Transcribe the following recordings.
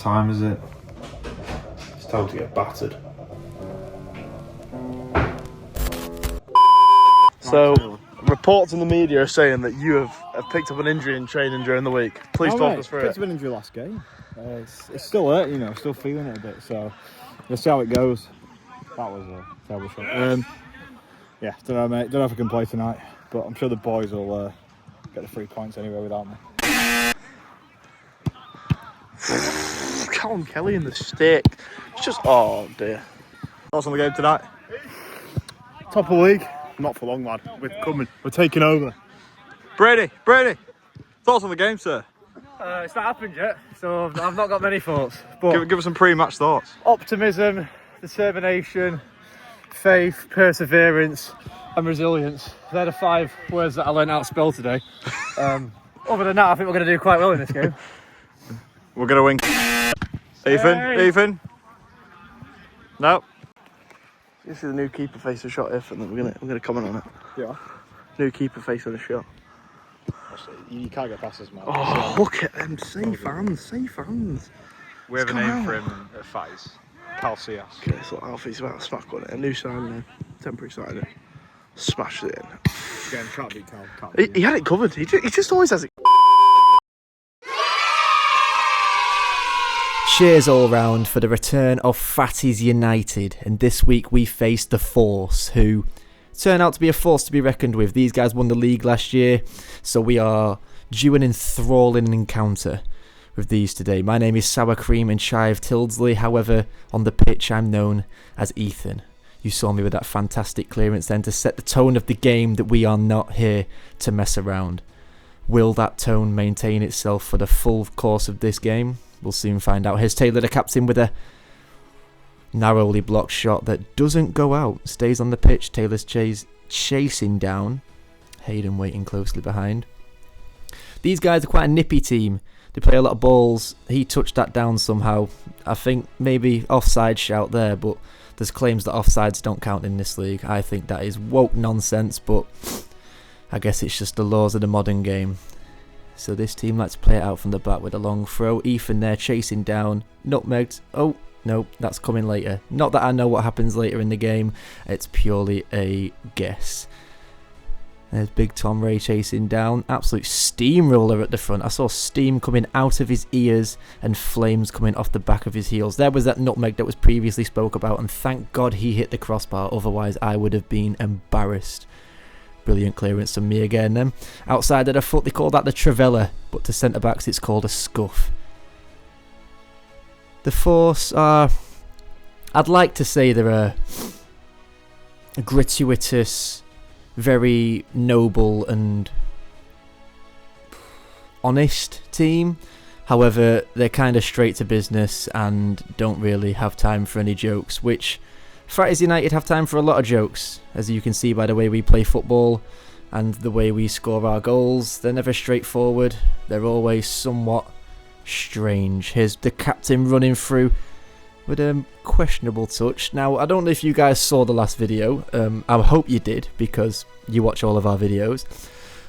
time is it? It's time to get battered. So, reports in the media are saying that you have picked up an injury in training during the week. Please talk us through it. Picked up an injury last game. It's still hurt, you know, still feeling it a bit, so we'll see how it goes. That was a terrible shot. Yeah, don't know, mate. Don't know if I can play tonight, but I'm sure the boys will get the 3 points anyway without me. Callum Kelly in the stick. It's just, oh dear. Thoughts on the game tonight? Top of the league. Not for long, lad. We're coming. We're taking over. Brady, thoughts on the game, sir? It's not happened yet, so I've not got many thoughts. But Give us some pre-match thoughts. optimism, determination, faith, perseverance, and resilience. They're the 5 words that I learned how to spell today. Other than that, I think we're going to do quite well in this game. We're going to win. Ethan? No. This is a new keeper face a shot here, and then we're gonna comment on it. Yeah. New keeper face on a shot. You can't get past this, man. Oh, look at them safe hands. We have a Come name out. for him at Fatty's. Calcias. Okay, so Alfie's about to smack on it. A new sign there, temporary sign there. Smashed it in. Again, can't beat Cal. He had it covered. He just always has it. Cheers all round for the return of Fatty's United, and this week we face the Force, who turn out to be a force to be reckoned with. These guys won the league last year, so we are due an enthralling encounter with these today. My name is Sour Cream and Chive Tildesley, however, on the pitch I'm known as Ethan. You saw me with that fantastic clearance then to set the tone of the game that we are not here to mess around. Will that tone maintain itself for the full course of this game? We'll soon find out. Here's Taylor, the captain, with a narrowly blocked shot that doesn't go out. Stays on the pitch. Taylor's chasing down. Hayden waiting closely behind. These guys are quite a nippy team. They play a lot of balls. He touched that down somehow. I think maybe offside shout there, but there's claims that offsides don't count in this league. I think that is woke nonsense, but I guess it's just the laws of the modern game. So this team likes to play it out from the back with a long throw. Ethan there chasing down. Nutmegged. Oh, no, that's coming later. Not that I know what happens later in the game. It's purely a guess. There's Big Tom Ray chasing down. Absolute steamroller at the front. I saw steam coming out of his ears and flames coming off the back of his heels. There was that nutmeg that was previously spoke about, and thank God he hit the crossbar. Otherwise, I would have been embarrassed. Brilliant clearance from me again then. Outside of the foot, they call that the Trevella, but to centre-backs it's called a scuff. The Force are, I'd like to say they're a gratuitous, very noble and honest team. However, they're kind of straight to business and don't really have time for any jokes, which Fatty's United have time for a lot of jokes, as you can see by the way we play football and the way we score our goals. They're never straightforward, they're always somewhat strange. Here's the captain running through with a questionable touch. Now, I don't know if you guys saw the last video, I hope you did, because you watch all of our videos,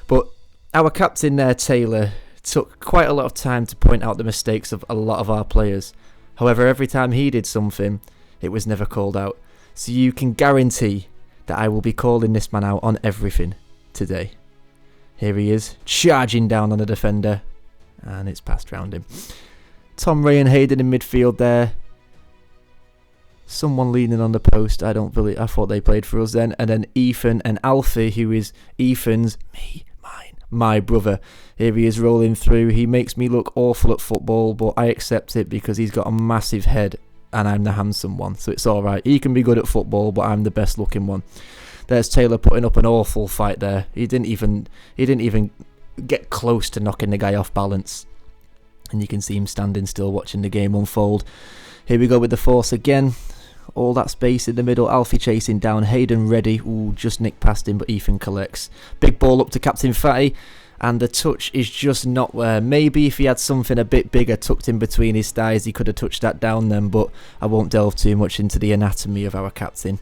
but our captain there, Taylor, took quite a lot of time to point out the mistakes of a lot of our players. However, every time he did something, it was never called out. So you can guarantee that I will be calling this man out on everything today. Here he is, charging down on the defender, and it's passed round him. Tom Ray and Hayden in midfield there. Someone leaning on the post. I thought they played for us then. And then Ethan and Alfie, who is Ethan's, my brother. Here he is rolling through. He makes me look awful at football, but I accept it because he's got a massive head and I'm the handsome one, so it's alright. He can be good at football, but I'm the best looking one. There's Taylor putting up an awful fight there. He didn't even get close to knocking the guy off balance. And you can see him standing still watching the game unfold. Here we go with the Force again. All that space in the middle. Alfie chasing down. Hayden ready. Ooh, just nicked past him, but Ethan collects. Big ball up to Captain Fatty. And the touch is just not there. Maybe if he had something a bit bigger tucked in between his thighs, he could have touched that down then, but I won't delve too much into the anatomy of our captain.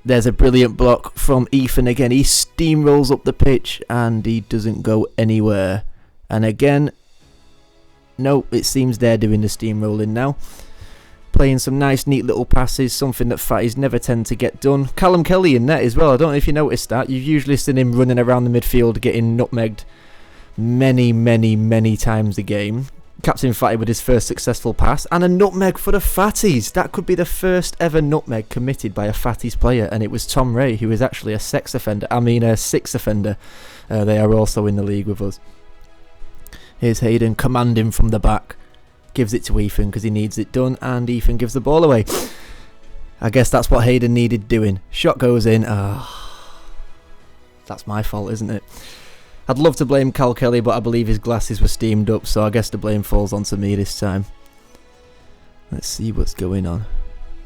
There's a brilliant block from Ethan again. He steamrolls up the pitch and he doesn't go anywhere. And again, no, it seems they're doing the steamrolling now. Playing some nice, neat little passes, something that fatties never tend to get done. Callum Kelly in net as well. I don't know if you noticed that. You've usually seen him running around the midfield getting nutmegged many times a game. Captain Fatty with his first successful pass, and a nutmeg for the Fatties. That could be the first ever nutmeg committed by a Fatties player, and it was Tom Ray, who is actually a sixth offender. They are also in the league with us. Here's Hayden commanding from the back. Gives it to Ethan because he needs it done, and Ethan gives the ball away. I guess that's what Hayden needed doing. Shot goes in. That's my fault, isn't it? I'd love to blame Cal Kelly, but I believe his glasses were steamed up, so I guess the blame falls onto me this time. Let's see what's going on.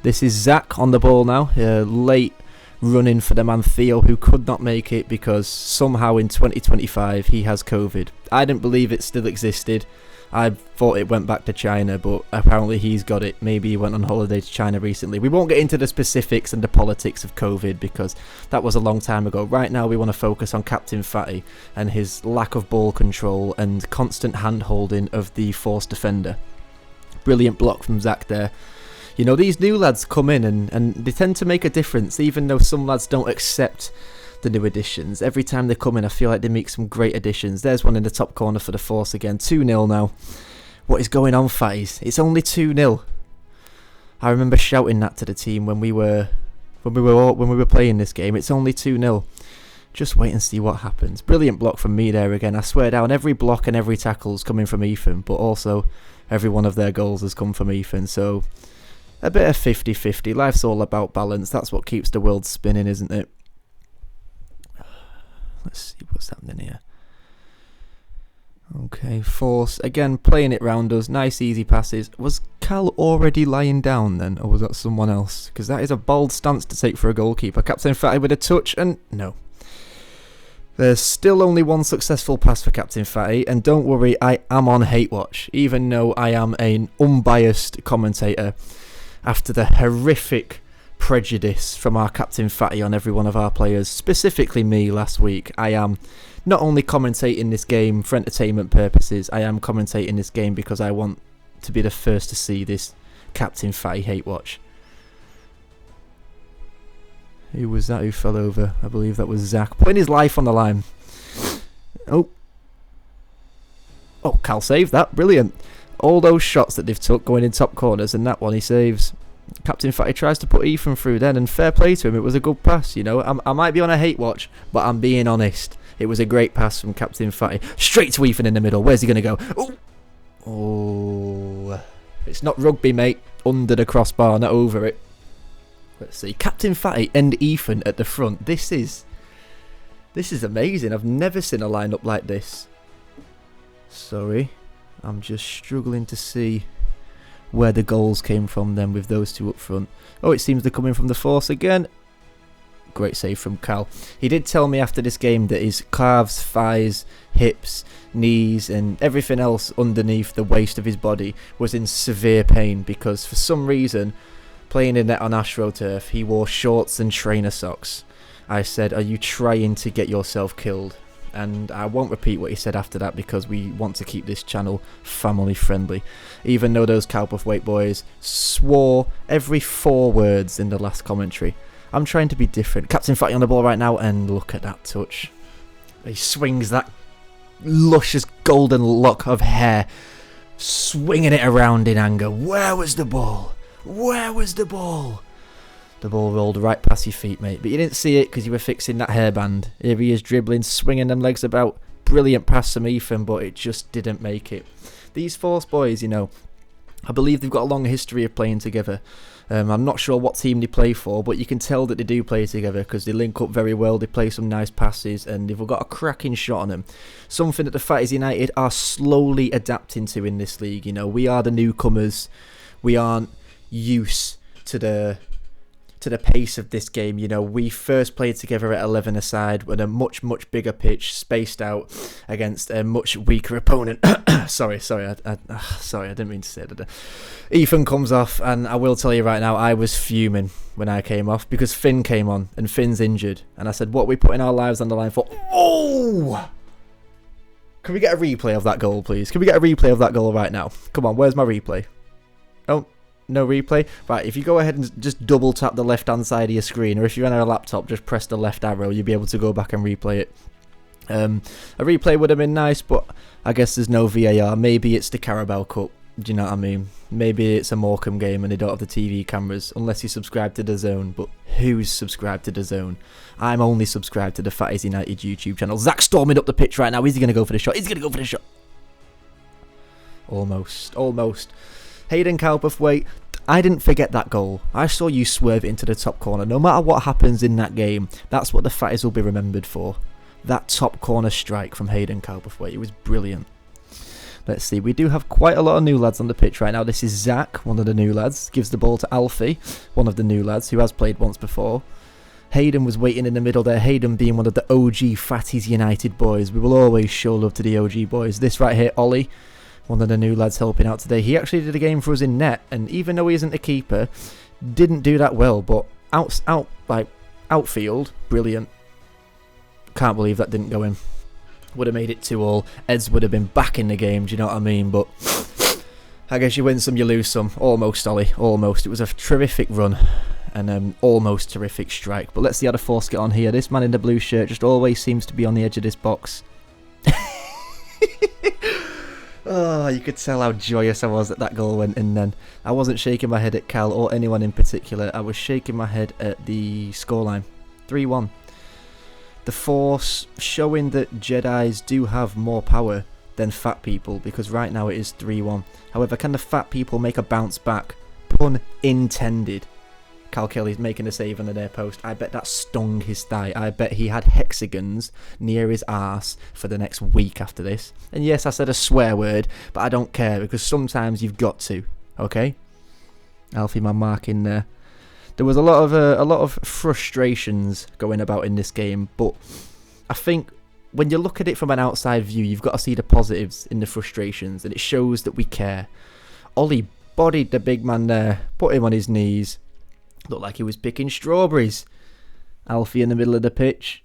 This is Zach on the ball now. Late running for the man Theo, who could not make it because somehow in 2025 he has COVID. I didn't believe it still existed. I thought it went back to China, but apparently he's got it. Maybe he went on holiday to China recently. We won't get into the specifics and the politics of COVID because that was a long time ago. Right now we want to focus on Captain Fatty and his lack of ball control and constant hand-holding of the forced defender. Brilliant block from Zach there. You know, these new lads come in and they tend to make a difference, even though some lads don't accept the new additions. Every time they come in, I feel like they make some great additions. There's one in the top corner for the Force again. 2-0 now. What is going on, fatties? It's only 2-0. I remember shouting that to the team when we were playing this game. It's only 2-0. Just wait and see what happens. Brilliant block from me there again. I swear down, every block and every tackle is coming from Ethan, but also every one of their goals has come from Ethan. So a bit of 50-50. Life's all about balance. That's what keeps the world spinning, isn't it? Let's see what's happening here. Okay, Force again playing it round us. Nice easy passes. Was Cal already lying down then, or was that someone else? Because that is a bold stance to take for a goalkeeper. Captain Fatty with a touch, and no. There's still only one successful pass for Captain Fatty, and don't worry, I am on hate watch, even though I am an unbiased commentator. After the horrific prejudice from our Captain Fatty on every one of our players, specifically me last week, I am not only commentating this game for entertainment purposes, I am commentating this game because I want to be the first to see this Captain Fatty hate watch. Who was that who fell over? I believe that was Zach, putting his life on the line. Oh, Cal saved that, brilliant. All those shots that they've took going in top corners, and that one he saves. Captain Fatty tries to put Ethan through then, and fair play to him, it was a good pass, you know. I might be on a hate watch, but I'm being honest. It was a great pass from Captain Fatty. Straight to Ethan in the middle. Where's he going to go? Oh, it's not rugby, mate. Under the crossbar, not over it. Let's see. Captain Fatty and Ethan at the front. This is amazing. I've never seen a lineup like this. Sorry. I'm just struggling to see where the goals came from then with those two up front. Oh, it seems they're coming from the Force again. Great save from Cal. He did tell me after this game that his calves, thighs, hips, knees and everything else underneath the waist of his body was in severe pain because for some reason, playing in net on AstroTurf, he wore shorts and trainer socks. I said, are you trying to get yourself killed? And I won't repeat what he said after that because we want to keep this channel family friendly. Even though those Cowpuff Weight boys swore every 4 words in the last commentary. I'm trying to be different. Captain Fatty on the ball right now, and look at that touch. He swings that luscious golden lock of hair, swinging it around in anger. Where was the ball? Where was the ball? The ball rolled right past your feet, mate. But you didn't see it because you were fixing that hairband. Here he is dribbling, swinging them legs about. Brilliant pass from Ethan, but it just didn't make it. These Force boys, you know, I believe they've got a long history of playing together. I'm not sure what team they play for, but you can tell that they do play together because they link up very well. They play some nice passes and they've got a cracking shot on them. Something that the Fatties United are slowly adapting to in this league. You know, we are the newcomers. We aren't used to the pace of this game. You know, we first played together at 11 aside with a much bigger pitch, spaced out against a much weaker opponent. sorry, I didn't mean to say that. Ethan comes off, and I will tell you right now, I was fuming when I came off because Finn came on, and Finn's injured. And I said, what are we putting our lives on the line for? Oh! Can we get a replay of that goal, please? Can we get a replay of that goal right now? Come on, where's my replay? Oh, no replay? Right, if you go ahead and just double tap the left-hand side of your screen, or if you're on a laptop, just press the left arrow, you'll be able to go back and replay it. A replay would have been nice, but I guess there's no VAR. Maybe it's the Carabao Cup. Do you know what I mean? Maybe it's a Morecambe game and they don't have the TV cameras, unless you subscribe to DAZN. But who's subscribed to DAZN? I'm only subscribed to the Fatties United YouTube channel. Zach storming up the pitch right now. Is he going to go for the shot? He's going to go for the shot. Almost. Hayden Cowperthwaite, I didn't forget that goal. I saw you swerve it into the top corner. No matter what happens in that game, that's what the Fatties will be remembered for. That top corner strike from Hayden Cowperthwaite. It was brilliant. Let's see, we do have quite a lot of new lads on the pitch right now. This is Zach, one of the new lads. Gives the ball to Alfie, one of the new lads who has played once before. Hayden was waiting in the middle there. Hayden being one of the OG Fatties United boys. We will always show love to the OG boys. This right here, Ollie, one of the new lads helping out today. He actually did a game for us in net, and even though he isn't a keeper, didn't do that well. But outfield, brilliant. Can't believe that didn't go in. Would have made it 2-2. Eds would have been back in the game, do you know what I mean? But I guess you win some, you lose some. Almost, Ollie, almost. It was a terrific run and almost terrific strike. But let's see how the force get on here. This man in the blue shirt just always seems to be on the edge of this box. Oh, you could tell how joyous I was that that goal went in then. I wasn't shaking my head at Cal or anyone in particular. I was shaking my head at the scoreline. 3-1. The Force showing that Jedis do have more power than fat people, because right now it is 3-1. However, can the fat people make a bounce back? Pun intended. Cal Kelly's making a save on the near post. I bet that stung his thigh. I bet he had hexagons near his arse for the next week after this. And yes, I said a swear word, but I don't care, because sometimes you've got to, okay? Alfie, my mark in there. There was a lot of frustrations going about in this game, but I think when you look at it from an outside view, you've got to see the positives in the frustrations, and it shows that we care. Ollie bodied the big man there, put him on his knees. Looked like he was picking strawberries. Alfie in the middle of the pitch.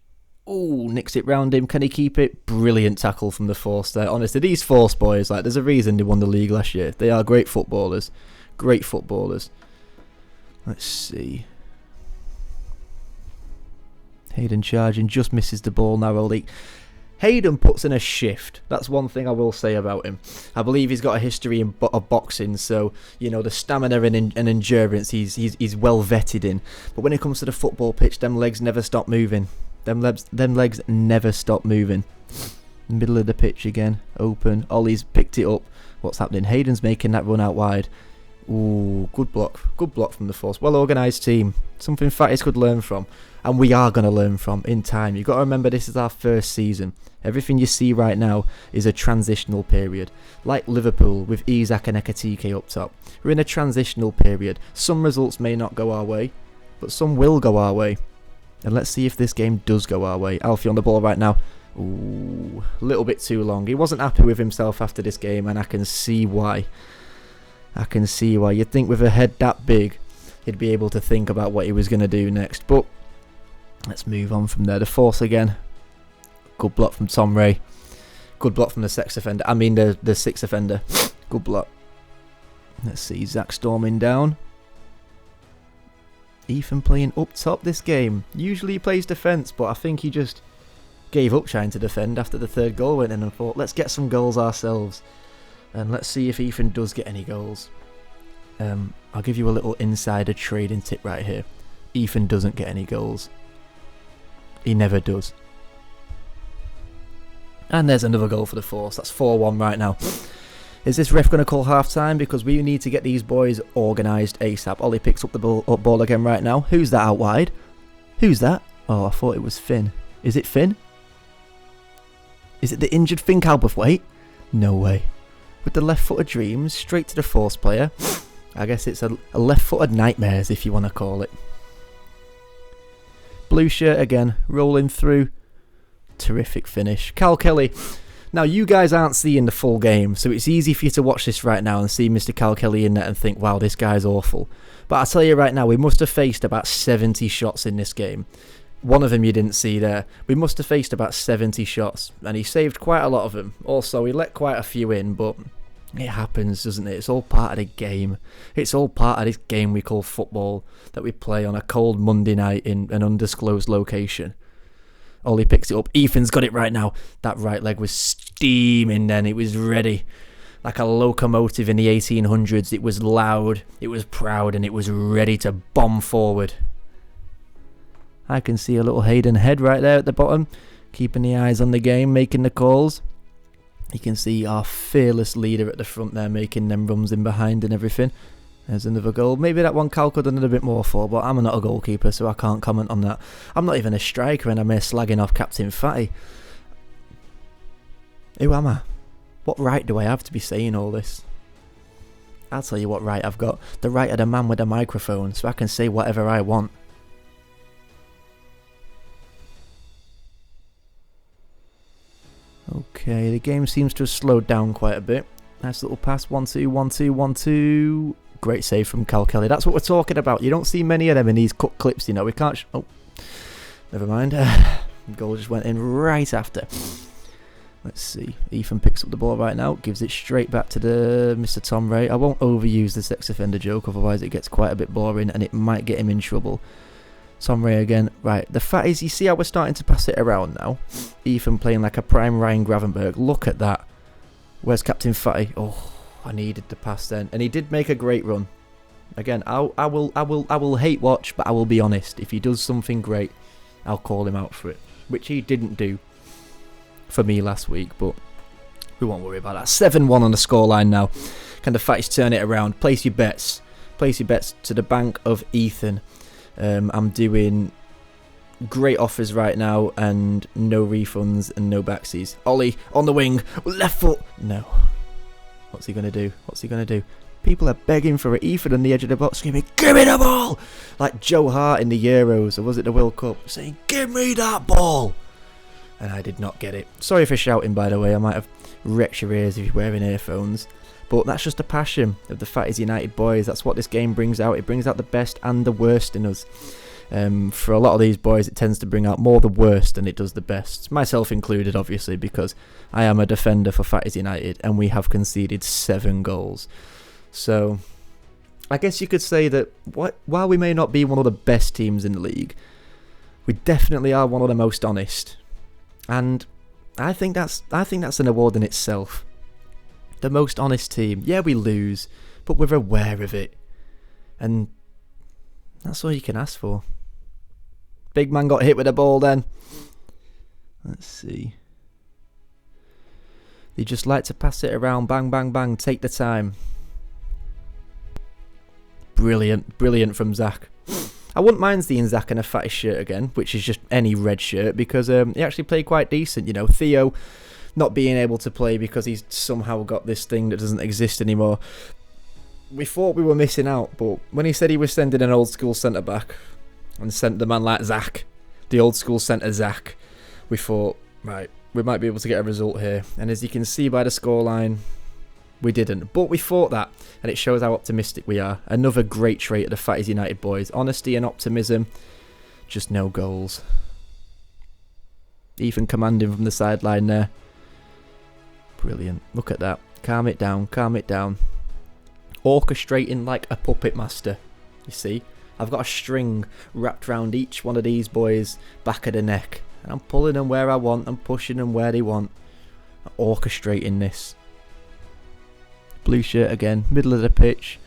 Ooh, nicks it round him. Can he keep it? Brilliant tackle from the Force there. Honestly, these Force boys, like, there's a reason they won the league last year. They are great footballers. Great footballers. Let's see. Hayden charging, just misses the ball narrowly. Hayden puts in a shift. That's one thing I will say about him. I believe he's got a history of boxing, so you know the stamina and endurance he's well vetted in. But when it comes to the football pitch, them legs never stop moving. Them legs never stop moving. Middle of the pitch again, open. Ollie's picked it up. What's happening? Hayden's making that run out wide. Ooh, good block from the Force. Well organised team. Something Fatties could learn from, and we are going to learn from in time. You've got to remember this is our first season. Everything you see right now is a transitional period. Like Liverpool with Isak and Ekatike up top. We're in a transitional period. Some results may not go our way, but some will go our way. And let's see if this game does go our way. Alfie on the ball right now. Ooh, a little bit too long. He wasn't happy with himself after this game, and I can see why. You'd think with a head that big, he'd be able to think about what he was going to do next. But let's move on from there. The Force again. Good block from Tom Ray. Good block from the sixth offender. The sixth offender. Good block. Let's see. Zach storming down. Ethan playing up top this game. Usually he plays defence, but I think he just gave up trying to defend after the third goal went in and thought, let's get some goals ourselves. And let's see if Ethan does get any goals. I'll give you a little insider trading tip right here. Ethan doesn't get any goals. He never does. And there's another goal for the Force. That's 4-1 right now. Is this ref going to call half-time? Because we need to get these boys organised ASAP. Ollie picks up the ball again right now. Who's that out wide? Who's that? Oh, I thought it was Finn. Is it Finn? Is it the injured Finn Cowperthwaite? No way. With the left-footed dreams, straight to the Force player. I guess it's a left-footed nightmares, if you want to call it. Blue shirt again, rolling through. Terrific finish. Cal Kelly. Now, you guys aren't seeing the full game, so it's easy for you to watch this right now and see Mr. Cal Kelly in there and think, wow, this guy's awful. But I'll tell you right now, we must have faced about 70 shots in this game. One of them you didn't see there. We must have faced about 70 shots, and he saved quite a lot of them. Also, he let quite a few in, but it happens, doesn't it? It's all part of the game. It's all part of this game we call football that we play on a cold Monday night in an undisclosed location. Ollie picks it up. Ethan's got it right now. That right leg was steaming then. It was ready. Like a locomotive in the 1800s. It was loud, it was proud, and it was ready to bomb forward. I can see a little Hayden head right there at the bottom, keeping the eyes on the game, making the calls. You can see our fearless leader at the front there, making them runs in behind and everything. There's another goal. Maybe that one Cal could have done a bit more for, but I'm not a goalkeeper, so I can't comment on that. I'm not even a striker, and I'm here slagging off Captain Fatty. Who am I? What right do I have to be saying all this? I'll tell you what right I've got. The right of the man with a microphone, so I can say whatever I want. Okay, the game seems to have slowed down quite a bit. Nice little pass, 1-2, 1-2, 1-2. Great save from Cal Kelly. That's what we're talking about. You don't see many of them in these cut clips, you know. We can't... oh, never mind. Goal just went in right after. Let's see. Ethan picks up the ball right now. Gives it straight back to the Mr. Tom Ray. I won't overuse the sex offender joke, otherwise it gets quite a bit boring and it might get him in trouble. Tom Ray again. Right, the fact is, you see how we're starting to pass it around now? Ethan playing like a prime Ryan Gravenberg. Look at that. Where's Captain Fatty? Oh, I needed the pass then. And he did make a great run. Again, I will hate watch, but I will be honest. If he does something great, I'll call him out for it. Which he didn't do for me last week, but we won't worry about that. 7-1 on the scoreline now. Can the Fatties turn it around? Place your bets. Place your bets to the bank of Ethan. I'm doing great offers right now and no refunds and no backsies. Ollie on the wing, left foot. No. What's he going to do? What's he going to do? People are begging for it. Ethan on the edge of the box screaming, give me the ball! Like Joe Hart in the Euros, or was it the World Cup, saying, give me that ball! And I did not get it. Sorry for shouting, by the way. I might have wrecked your ears if you're wearing earphones. But that's just the passion of the Fatties United boys. That's what this game brings out. It brings out the best and the worst in us. For a lot of these boys, it tends to bring out more the worst than it does the best. Myself included, obviously, because I am a defender for Fatties United and we have conceded 7 goals. So, I guess you could say that while we may not be one of the best teams in the league, we definitely are one of the most honest. And I think that's an award in itself. The most honest team. Yeah, we lose, but we're aware of it. And that's all you can ask for. Big man got hit with a ball then. Let's see. They just like to pass it around. Bang, bang, bang. Take the time. Brilliant. Brilliant from Zach. I wouldn't mind seeing Zach in a Fatty shirt again, which is just any red shirt, because he actually played quite decent, you know. Theo not being able to play because he's somehow got this thing that doesn't exist anymore. We thought we were missing out, but when he said he was sending an old school centre back and sent the man like Zach, the old school centre Zach, we thought, right, we might be able to get a result here. And as you can see by the scoreline, we didn't. But we thought that, and it shows how optimistic we are. Another great trait of the Fatties United boys. Honesty and optimism, just no goals. Ethan commanding from the sideline there. Brilliant. Look at that. Calm it down, calm it down. Orchestrating like a puppet master. You see? I've got a string wrapped around each one of these boys' back of the neck. And I'm pulling them where I want. I'm pushing them where they want. I'm orchestrating this. Blue shirt again. Middle of the pitch.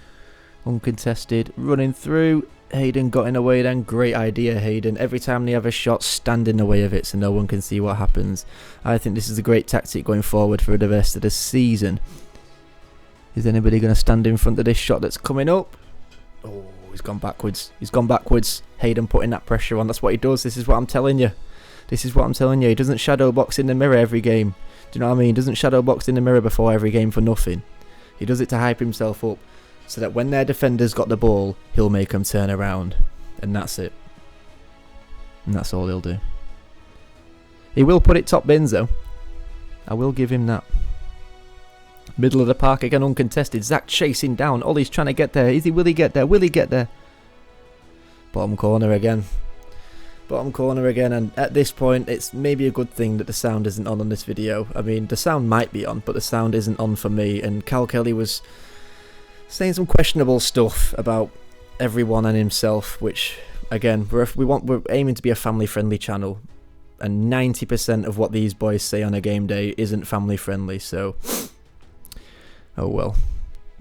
Uncontested. Running through. Hayden got in the way then. Great idea, Hayden. Every time they have a shot, stand in the way of it so no one can see what happens. I think this is a great tactic going forward for the rest of the season. Is anybody going to stand in front of this shot that's coming up? Oh, he's gone backwards. He's gone backwards. Hayden putting that pressure on. That's what he does. This is what I'm telling you. This is what I'm telling you. He doesn't shadow box in the mirror every game. Do you know what I mean? He doesn't shadow box in the mirror before every game for nothing. He does it to hype himself up, so that when their defender's got the ball, he'll make them turn around. And that's it. And that's all he'll do. He will put it top bins though. I will give him that. Middle of the park again, uncontested. Zach chasing down. Ollie's trying to get there. Will he get there? Will he get there? Bottom corner again. Bottom corner again, and at this point it's maybe a good thing that the sound isn't on this video. I mean, the sound might be on, but the sound isn't on for me, and Cal Kelly was saying some questionable stuff about everyone and himself, which again, we're aiming to be a family friendly channel, and 90% of what these boys say on a game day isn't family friendly, so oh well.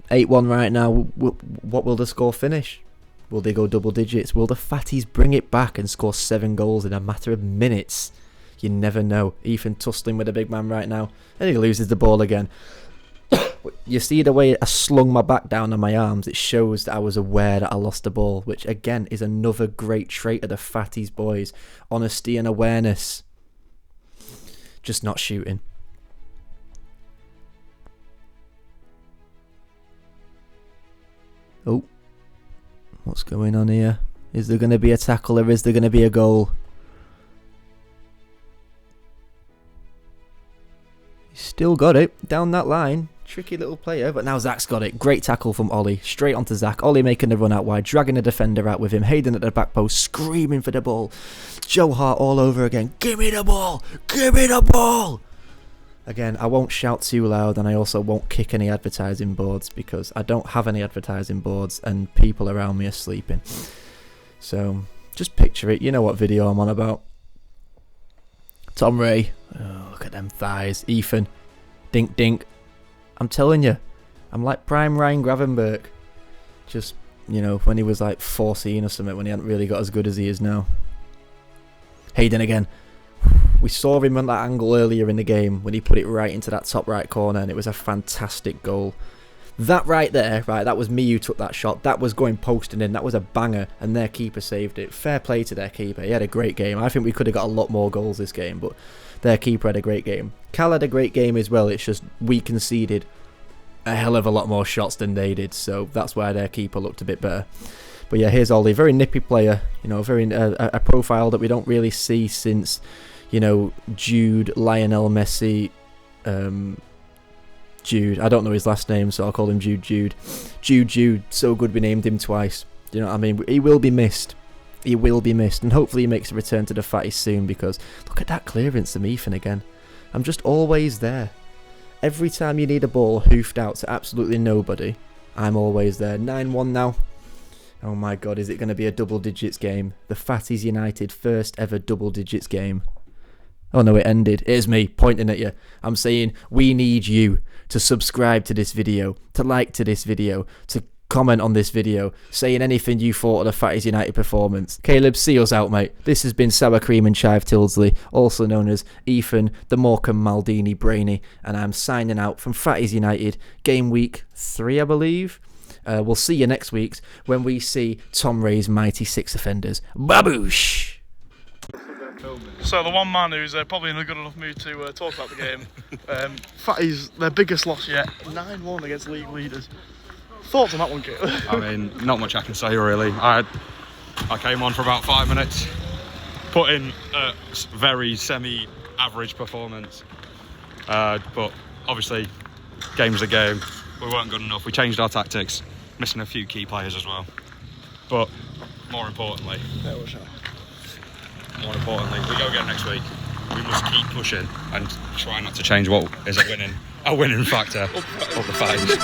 8-1 right now. What will the score finish? Will they go double digits? Will the Fatties bring it back and score 7 goals in a matter of minutes? You never know. Ethan tussling with a big man right now, and he loses the ball again. You see the way I slung my back down on my arms? It shows that I was aware that I lost the ball, which again is another great trait of the Fatties boys. Honesty and awareness. Just not shooting. Oh. What's going on here? Is there going to be a tackle or is there going to be a goal? He's still got it down that line. Tricky little player, but now Zach's got it. Great tackle from Ollie. Straight onto Zach. Ollie making the run out wide, dragging the defender out with him. Hayden at the back post, screaming for the ball. Joe Hart all over again. Give me the ball! Give me the ball! Again, I won't shout too loud, and I also won't kick any advertising boards because I don't have any advertising boards and people around me are sleeping. So, just picture it. You know what video I'm on about. Tom Ray. Oh, look at them thighs. Ethan. Dink dink. I'm telling you, I'm like prime Ryan Gravenberch. Just, you know, when he was like 14 or something, when he hadn't really got as good as he is now. Hayden again. We saw him on that angle earlier in the game when he put it right into that top right corner, and it was a fantastic goal. That right there, right, that was me who took that shot. That was going posting in. That was a banger, and their keeper saved it. Fair play to their keeper. He had a great game. I think we could have got a lot more goals this game, but their keeper had a great game. Cal had a great game as well. It's just we conceded a hell of a lot more shots than they did, so that's why their keeper looked a bit better. But yeah, here's Ollie. Very nippy player. You know, very a profile that we don't really see since, you know, Jude, Lionel Messi, Jude. I don't know his last name, so I'll call him Jude. Jude. So good we named him twice. You know what I mean? He will be missed. He will be missed, and hopefully he makes a return to the Fatties soon, because look at that clearance from Ethan again. I'm just always there. Every time you need a ball hoofed out to absolutely nobody, I'm always there. 9-1 now. Oh my god, is it going to be a double digits game? The Fatties United first ever double digits game. Oh no, it ended. Here's me pointing at you. I'm saying we need you to subscribe to this video, to like to this video, to comment on this video, saying anything you thought of the Fatties United performance. Caleb, see us out, mate. This has been Sour Cream and Chive Tildesley, also known as Ethan, the Morecambe Maldini Brainy, and I'm signing out from Fatties United, game week 3, I believe. We'll see you next week when we see Tom Ray's mighty 6 offenders. Baboosh! So the one man who's probably in a good enough mood to talk about the game, Fatties, their biggest loss yet, 9-1 against league leaders. Thoughts on that one, Kit? I mean, not much I can say really. I came on for about 5 minutes, put in a very semi-average performance, but obviously, game's a game. We weren't good enough. We changed our tactics, missing a few key players as well. But more importantly, we go again next week. We must keep pushing and try not to change what is a winning factor of the Fatties.